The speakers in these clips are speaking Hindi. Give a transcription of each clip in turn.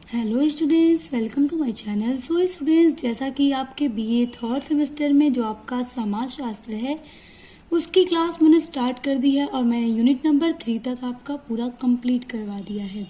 Hello students, welcome to my channel. So students, जैसा कि आपके बीए थर्ड सेमेस्टर में जो आपका समाज शास्त्र है उसकी क्लास मैंने स्टार्ट कर दी है और मैंने यूनिट नंबर 3 तक आपका पूरा कंप्लीट करवा दिया है।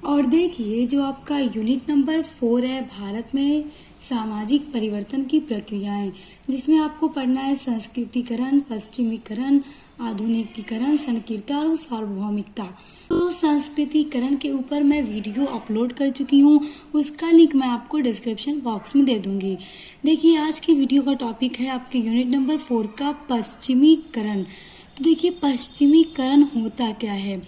और देखिए, जो आपका यूनिट नंबर 4 है, भारत में सामाजिक परिवर्तन की प्रक्रियाएं, जिसमें आपको पढ़ना है संस्कृतिकरण, पश्चिमीकरण, आधुनिकीकरण, संकीर्णता और सार्वभौमिकता। तो संस्कृतिकरण के ऊपर मैं वीडियो अपलोड कर चुकी हूँ, उसका लिंक मैं आपको डिस्क्रिप्शन बॉक्स में दे दूंगी। देखिए, आज की वीडियो का टॉपिक है आपके यूनिट नंबर 4 का पश्चिमीकरण। तो देखिए, पश्चिमीकरण होता क्या है।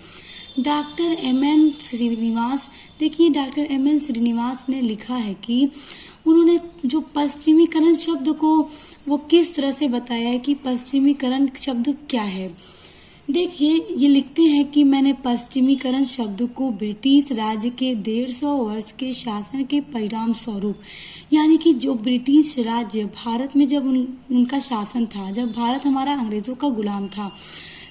Doctor M.N.. श्रीनिवास, देखिए डॉक्टर एम.एन. श्रीनिवास ने लिखा है कि उन्होंने जो पश्चिमीकरण शब्द को वो किस तरह से बताया है कि पश्चिमीकरण शब्द क्या है। देखिए, ये लिखते हैं कि मैंने पश्चिमीकरण शब्द को ब्रिटिश राज्य के 150 वर्ष के शासन के परिणाम स्वरूप, यानी कि जो ब्रिटिश राज्य भारत में जब उनका शासन था, जब भारत हमारा अंग्रेजों का गुलाम था,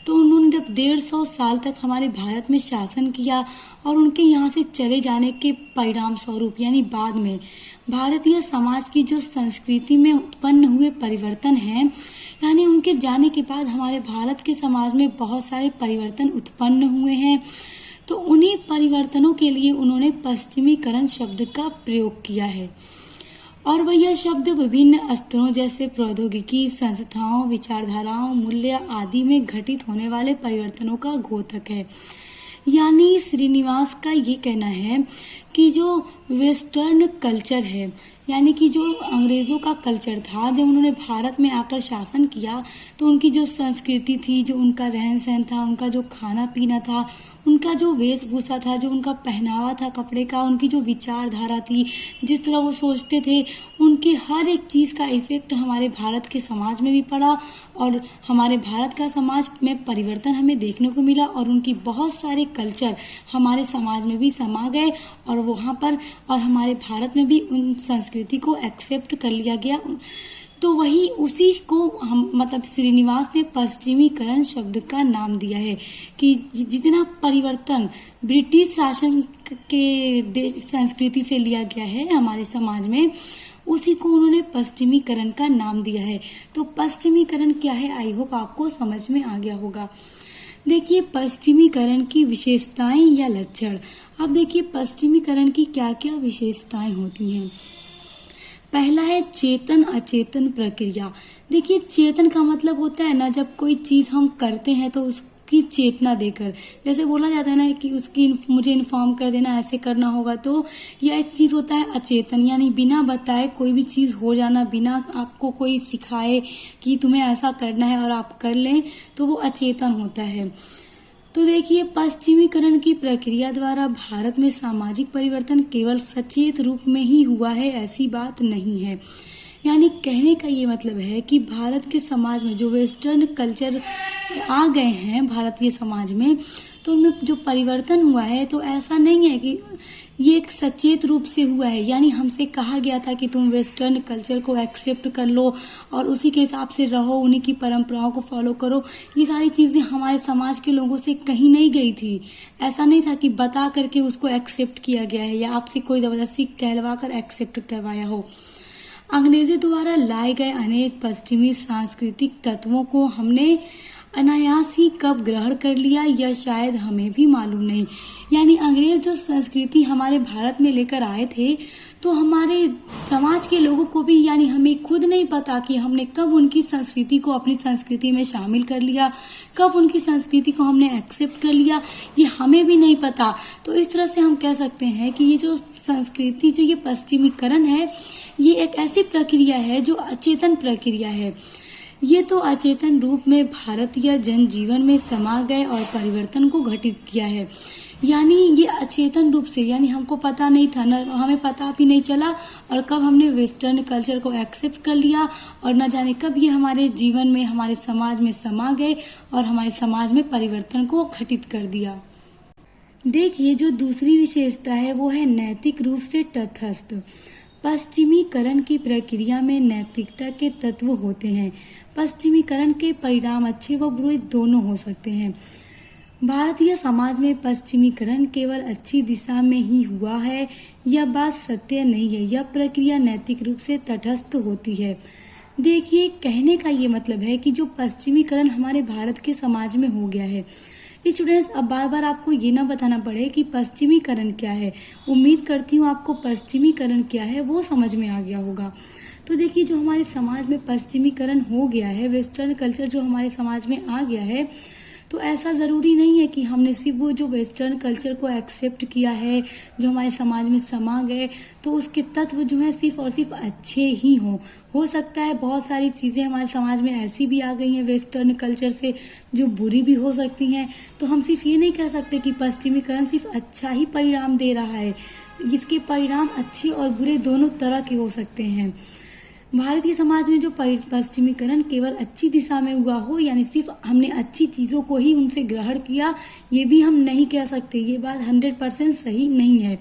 तो उन्होंने जब 150 साल तक हमारे भारत में शासन किया और उनके यहाँ से चले जाने के परिणाम स्वरूप, यानी बाद में भारतीय समाज की जो संस्कृति में उत्पन्न हुए परिवर्तन हैं, यानी उनके जाने के बाद हमारे भारत के समाज में बहुत सारे परिवर्तन उत्पन्न हुए हैं। तो उन्हीं परिवर्तनों के लिए उन्होंने पश्चिमीकरण शब्द का प्रयोग किया है। और वह यह शब्द विभिन्न स्तरों जैसे प्रौद्योगिकी, संस्थाओं, विचारधाराओं, मूल्य आदि में घटित होने वाले परिवर्तनों का द्योतक है। यानी श्रीनिवास का ये कहना है कि जो वेस्टर्न कल्चर है, यानी कि जो अंग्रेज़ों का कल्चर था, जब उन्होंने भारत में आकर शासन किया तो उनकी जो संस्कृति थी, जो उनका रहन सहन था, उनका जो खाना पीना था, उनका जो वेशभूषा था, जो उनका पहनावा था कपड़े का, उनकी जो विचारधारा थी, जिस तरह वो सोचते थे, उनके हर एक चीज़ का इफेक्ट हमारे भारत के समाज में भी पड़ा और हमारे भारत का समाज में परिवर्तन हमें देखने को मिला और उनकी बहुत सारे कल्चर हमारे समाज में भी समा गए और वहाँ पर और हमारे भारत में भी उन संस्कृति को एक्सेप्ट कर लिया गया। तो वही उसी को हम मतलब श्रीनिवास ने पश्चिमीकरण शब्द का नाम दिया है कि जितना परिवर्तन ब्रिटिश शासन के देश संस्कृति से लिया गया है हमारे समाज में, उसी को उन्होंने पश्चिमीकरण का नाम दिया है। तो पश्चिमीकरण क्या है, आई होप आपको समझ में आ गया होगा। देखिए, पश्चिमीकरण की विशेषताएं या लक्षण। अब देखिए, पश्चिमीकरण की क्या क्या विशेषताएं होती हैं। पहला है चेतन अचेतन प्रक्रिया। देखिए, चेतन का मतलब होता है ना, जब कोई चीज़ हम करते हैं तो उसकी चेतना देकर, जैसे बोला जाता है ना कि उसकी मुझे इन्फॉर्म कर देना, ऐसे करना होगा। तो यह एक चीज़ होता है अचेतन, यानी बिना बताए कोई भी चीज़ हो जाना, बिना आपको कोई सिखाए कि तुम्हें ऐसा करना है और आप कर लें, तो वो अचेतन होता है। तो देखिए, पश्चिमीकरण की प्रक्रिया द्वारा भारत में सामाजिक परिवर्तन केवल सचेत रूप में ही हुआ है, ऐसी बात नहीं है। यानी कहने का ये मतलब है कि भारत के समाज में जो वेस्टर्न कल्चर आ गए हैं भारतीय समाज में, तो उनमें जो परिवर्तन हुआ है, तो ऐसा नहीं है कि ये एक सचेत रूप से हुआ है। यानी हमसे कहा गया था कि तुम वेस्टर्न कल्चर को एक्सेप्ट कर लो और उसी के हिसाब से रहो, उन्हीं की परंपराओं को फॉलो करो। ये सारी चीज़ें हमारे समाज के लोगों से कहीं नहीं गई थी। ऐसा नहीं था कि बता करके उसको एक्सेप्ट किया गया है या आपसे कोई ज़बरदस्ती कहलवा कर एक्सेप्ट करवाया हो। अंग्रेजी द्वारा लाए गए अनेक पश्चिमी सांस्कृतिक तत्वों को हमने अनायास ही कब ग्रहण कर लिया, यह शायद हमें भी मालूम नहीं। यानी अंग्रेज जो संस्कृति हमारे भारत में लेकर आए थे, तो हमारे समाज के लोगों को भी, यानी हमें खुद नहीं पता कि हमने कब उनकी संस्कृति को अपनी संस्कृति में शामिल कर लिया, कब उनकी संस्कृति को हमने एक्सेप्ट कर लिया, ये हमें भी नहीं पता। तो इस तरह से हम कह सकते हैं कि ये जो संस्कृति, जो ये पश्चिमीकरण है, ये एक ऐसी प्रक्रिया है जो अचेतन प्रक्रिया है। ये तो अचेतन रूप में भारतीय जनजीवन में समा गए और परिवर्तन को घटित किया है। यानी ये अचेतन रूप से, यानी हमको पता नहीं था, न हमें पता भी नहीं चला और कब हमने वेस्टर्न कल्चर को एक्सेप्ट कर लिया और न जाने कब ये हमारे जीवन में, हमारे समाज में समा गए और हमारे समाज में परिवर्तन को घटित कर दिया। देखिए, जो दूसरी विशेषता है वो है नैतिक रूप से तटस्थ। पश्चिमीकरण की प्रक्रिया में नैतिकता के तत्व होते हैं। पश्चिमीकरण के परिणाम अच्छे व बुरे दोनों हो सकते हैं। भारतीय समाज में पश्चिमीकरण केवल अच्छी दिशा में ही हुआ है, यह बात सत्य नहीं है। यह प्रक्रिया नैतिक रूप से तटस्थ होती है। देखिए, कहने का ये मतलब है कि जो पश्चिमीकरण हमारे भारत के समाज में हो गया है, स्टूडेंट्स, अब बार बार आपको ये ना बताना पड़े कि पश्चिमीकरण क्या है। उम्मीद करती हूँ आपको पश्चिमीकरण क्या है वो समझ में आ गया होगा। तो देखिए, जो हमारे समाज में पश्चिमीकरण हो गया है, वेस्टर्न कल्चर जो हमारे समाज में आ गया है, तो ऐसा ज़रूरी नहीं है कि हमने सिर्फ वो जो वेस्टर्न कल्चर को एक्सेप्ट किया है, जो हमारे समाज में समा गए, तो उसके तत्व जो है सिर्फ और सिर्फ अच्छे ही हों। हो सकता है बहुत सारी चीज़ें हमारे समाज में ऐसी भी आ गई हैं वेस्टर्न कल्चर से जो बुरी भी हो सकती हैं। तो हम सिर्फ ये नहीं कह सकते कि पश्चिमीकरण सिर्फ अच्छा ही परिणाम दे रहा है। इसके परिणाम अच्छे और बुरे दोनों तरह के हो सकते हैं। भारतीय समाज में जो पश्चिमीकरण केवल अच्छी दिशा में हुआ हो, यानी सिर्फ हमने अच्छी चीजों को ही उनसे ग्रहण किया, ये भी हम नहीं कह सकते। ये बात 100% सही नहीं है।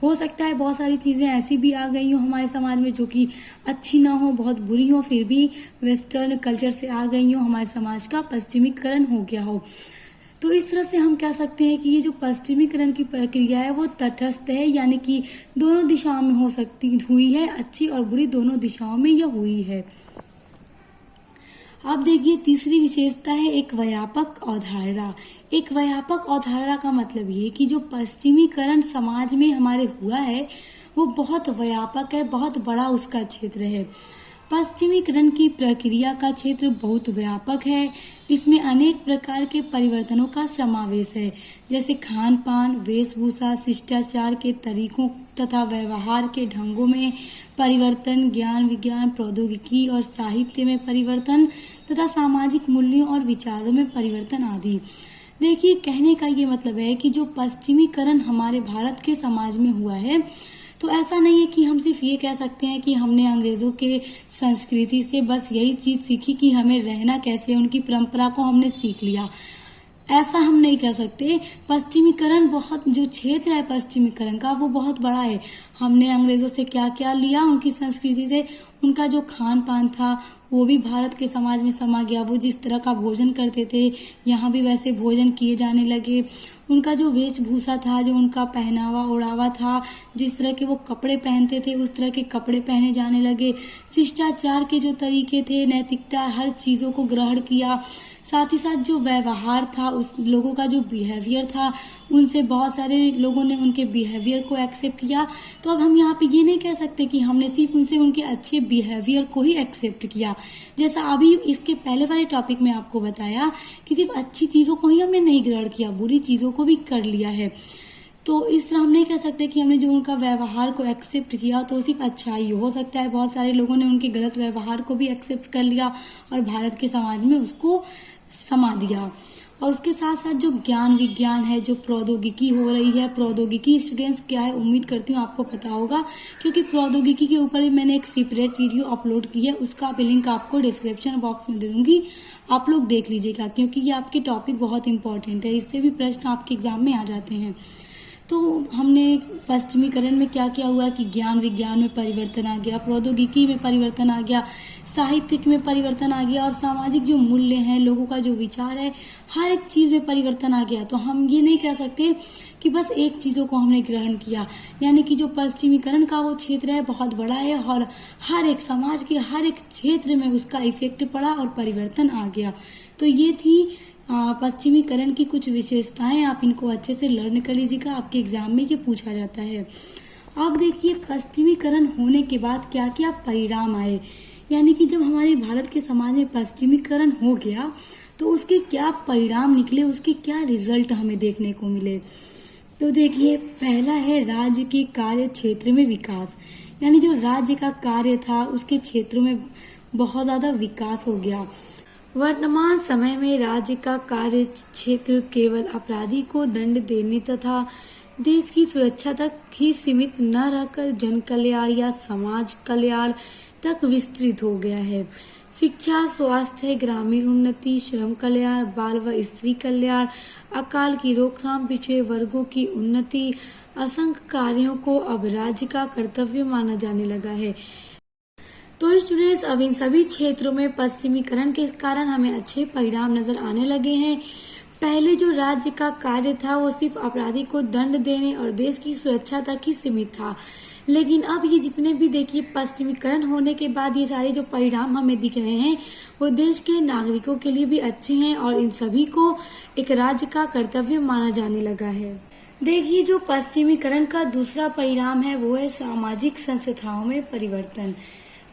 हो सकता है बहुत सारी चीजें ऐसी भी आ गई हो हमारे समाज में जो कि अच्छी ना हो, बहुत बुरी हो, फिर भी वेस्टर्न कल्चर से आ गई हो, हमारे समाज का पश्चिमीकरण हो गया हो। तो इस तरह से हम कह सकते हैं कि ये जो पश्चिमीकरण की प्रक्रिया है वो तटस्थ है, यानी कि दोनों दिशाओं में हुई है, अच्छी और बुरी दोनों दिशाओं में यह हुई है। अब देखिए, तीसरी विशेषता है एक व्यापक अवधारणा। एक व्यापक अवधारणा का मतलब ये कि जो पश्चिमीकरण समाज में हमारे हुआ है वो बहुत व्यापक है, बहुत बड़ा उसका क्षेत्र है। पश्चिमीकरण की प्रक्रिया का क्षेत्र बहुत व्यापक है। इसमें अनेक प्रकार के परिवर्तनों का समावेश है, जैसे खान पान, वेशभूषा, शिष्टाचार के तरीकों तथा व्यवहार के ढंगों में परिवर्तन, ज्ञान विज्ञान, प्रौद्योगिकी और साहित्य में परिवर्तन तथा सामाजिक मूल्यों और विचारों में परिवर्तन आदि। देखिए, कहने का ये मतलब है कि जो पश्चिमीकरण हमारे भारत के समाज में हुआ है, तो ऐसा नहीं है कि हम सिर्फ ये कह सकते हैं कि हमने अंग्रेजों के संस्कृति से बस यही चीज सीखी कि हमें रहना कैसे, उनकी परंपरा को हमने सीख लिया। ऐसा हम नहीं कह सकते। पश्चिमीकरण बहुत, जो क्षेत्र है पश्चिमीकरण का वो बहुत बड़ा है। हमने अंग्रेजों से क्या क्या लिया, उनकी संस्कृति से उनका जो खान पान था वो भी भारत के समाज में समा गया। वो जिस तरह का भोजन करते थे यहाँ भी वैसे भोजन किए जाने लगे। उनका जो वेशभूषा था, जो उनका पहनावा ओढ़ावा था, जिस तरह के वो कपड़े पहनते थे उस तरह के कपड़े पहने जाने लगे। शिष्टाचार के जो तरीके थे, नैतिकता, हर चीज़ों को ग्रहण किया। साथ ही साथ जो व्यवहार था, उस लोगों का जो बिहेवियर था, उनसे बहुत सारे लोगों ने उनके बिहेवियर को एक्सेप्ट किया। तो अब हम यहाँ पे ये नहीं कह सकते कि हमने सिर्फ उनसे उनके अच्छे बिहेवियर को ही एक्सेप्ट किया। जैसा अभी इसके पहले वाले टॉपिक में आपको बताया कि सिर्फ अच्छी चीज़ों को ही हमने नहीं ग्रहण किया, बुरी चीज़ों को भी कर लिया है। तो इस तरह हम नहीं कह सकते कि हमने जो उनका व्यवहार को एक्सेप्ट किया तो सिर्फ अच्छा ही हो सकता है बहुत सारे लोगों ने उनके गलत व्यवहार को भी एक्सेप्ट कर लिया और भारत के समाज में उसको समा दिया। और उसके साथ साथ जो ज्ञान विज्ञान है, जो प्रौद्योगिकी हो रही है, प्रौद्योगिकी स्टूडेंट्स क्या है, उम्मीद करती हूँ आपको पता होगा, क्योंकि प्रौद्योगिकी के ऊपर भी मैंने एक सेपरेट वीडियो अपलोड की है। उसका भी लिंक आपको डिस्क्रिप्शन बॉक्स में दे दूंगी, आप लोग देख लीजिएगा, क्योंकि ये आपके टॉपिक बहुत इंपॉर्टेंट है। इससे भी प्रश्न आपके एग्जाम में आ जाते हैं। तो हमने पश्चिमीकरण में क्या क्या हुआ कि ज्ञान विज्ञान में परिवर्तन आ गया, प्रौद्योगिकी में परिवर्तन आ गया, साहित्यिक में परिवर्तन आ गया और सामाजिक जो मूल्य हैं, लोगों का जो विचार है, हर एक चीज़ में परिवर्तन आ गया। तो हम ये नहीं कह सकते कि बस एक चीज़ों को हमने ग्रहण किया, यानी कि जो पश्चिमीकरण का वो क्षेत्र है बहुत बड़ा है और हर एक समाज के हर एक क्षेत्र में उसका इफेक्ट पड़ा और परिवर्तन आ गया। तो ये थी पश्चिमीकरण की कुछ विशेषताएं। आप इनको अच्छे से लर्न कर लीजिएगा, आपके एग्जाम में ये पूछा जाता है। अब देखिए, पश्चिमीकरण होने के बाद क्या क्या परिणाम आए, यानी कि जब हमारे भारत के समाज में पश्चिमीकरण हो गया तो उसके क्या परिणाम निकले, उसके क्या रिजल्ट हमें देखने को मिले। तो देखिए, पहला है राज्य के कार्य क्षेत्र में विकास, यानी जो राज्य का कार्य था उसके क्षेत्रों में बहुत ज्यादा विकास हो गया। वर्तमान समय में राज्य का कार्य क्षेत्र केवल अपराधी को दंड देने तथा देश की सुरक्षा तक ही सीमित न रहकर जन कल्याण या समाज कल्याण तक विस्तृत हो गया है। शिक्षा, स्वास्थ्य, ग्रामीण उन्नति, श्रम कल्याण, बाल व स्त्री कल्याण, अकाल की रोकथाम, पिछड़े वर्गों की उन्नति, असंख्य कार्यों को अब राज्य का कर्तव्य माना जाने लगा है। तो स्टूडेंट्स, अब इन सभी क्षेत्रों में पश्चिमीकरण के कारण हमें अच्छे परिणाम नजर आने लगे हैं। पहले जो राज्य का कार्य था वो सिर्फ अपराधी को दंड देने और देश की सुरक्षा तक ही सीमित था, लेकिन अब ये जितने भी देखिए पश्चिमीकरण होने के बाद ये सारे जो परिणाम हमें दिख रहे हैं वो देश के नागरिकों के लिए भी अच्छे हैं और इन सभी को एक राज्य का कर्तव्य माना जाने लगा है। देखिए जो पश्चिमीकरण का दूसरा परिणाम है वो है सामाजिक संस्थाओं में परिवर्तन।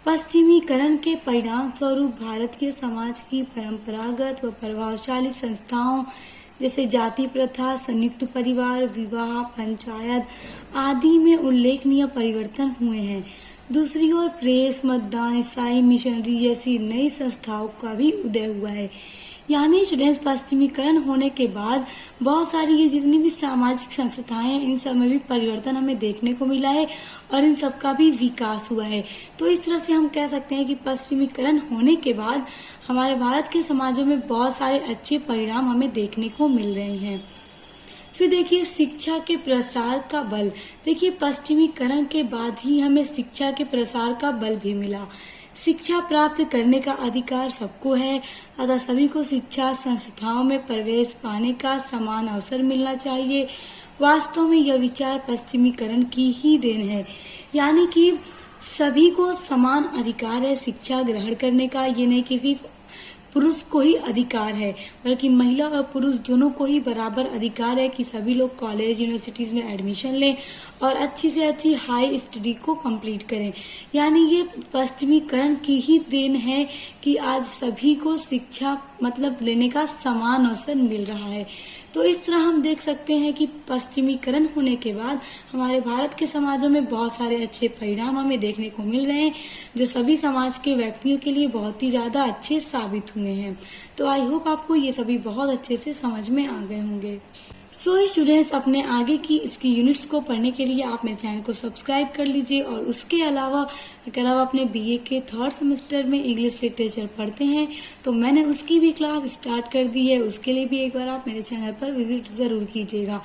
पश्चिमीकरण के परिणाम स्वरूप भारत के समाज की परंपरागत व प्रभावशाली संस्थाओं जैसे जाति प्रथा, संयुक्त परिवार, विवाह, पंचायत आदि में उल्लेखनीय परिवर्तन हुए हैं। दूसरी ओर प्रेस, मतदान, ईसाई मिशनरी जैसी नई संस्थाओं का भी उदय हुआ है। यानी स्टूडेंट्स पश्चिमीकरण होने के बाद बहुत सारी ये जितनी भी सामाजिक संस्थाएं हैं इन सब में भी परिवर्तन हमें देखने को मिला है और इन सब का भी विकास हुआ है। तो इस तरह से हम कह सकते हैं कि पश्चिमीकरण होने के बाद हमारे भारत के समाजों में बहुत सारे अच्छे परिणाम हमें देखने को मिल रहे हैं। फिर देखिए शिक्षा के प्रसार का बल। देखिए पश्चिमीकरण के बाद ही हमें शिक्षा के प्रसार का बल भी मिला। शिक्षा प्राप्त करने का अधिकार सबको है, अतः सभी को शिक्षा संस्थाओं में प्रवेश पाने का समान अवसर मिलना चाहिए। वास्तव में यह विचार पश्चिमीकरण की ही देन है, यानी कि सभी को समान अधिकार है शिक्षा ग्रहण करने का। ये नहीं कि सिर्फ पुरुष को ही अधिकार है, बल्कि महिला और पुरुष दोनों को ही बराबर अधिकार है कि सभी लोग कॉलेज यूनिवर्सिटीज़ में एडमिशन लें और अच्छी से अच्छी हाई स्टडी को कंप्लीट करें। यानी ये पश्चिमीकरण की ही देन है कि आज सभी को शिक्षा लेने का समान अवसर मिल रहा है। तो इस तरह हम देख सकते हैं कि पश्चिमीकरण होने के बाद हमारे भारत के समाजों में बहुत सारे अच्छे परिणाम हमें देखने को मिल रहे हैं, जो सभी समाज के व्यक्तियों के लिए बहुत ही ज़्यादा अच्छे साबित हुए हैं। तो आई होप आपको ये सभी बहुत अच्छे से समझ में आ गए होंगे। सो स्टूडेंट्स अपने आगे की इसकी यूनिट्स को पढ़ने के लिए आप मेरे चैनल को सब्सक्राइब कर लीजिए और उसके अलावा अगर आप अपने बीए के 3rd सेमेस्टर में इंग्लिश लिटरेचर पढ़ते हैं तो मैंने उसकी भी क्लास स्टार्ट कर दी है। उसके लिए भी एक बार आप मेरे चैनल पर विजिट ज़रूर कीजिएगा,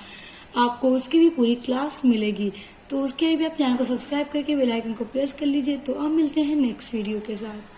आपको उसकी भी पूरी क्लास मिलेगी। तो उसके लिए भी आप चैनल को सब्सक्राइब करके बेल आइकन को प्रेस कर लीजिए। तो अब मिलते हैं नेक्स्ट वीडियो के साथ।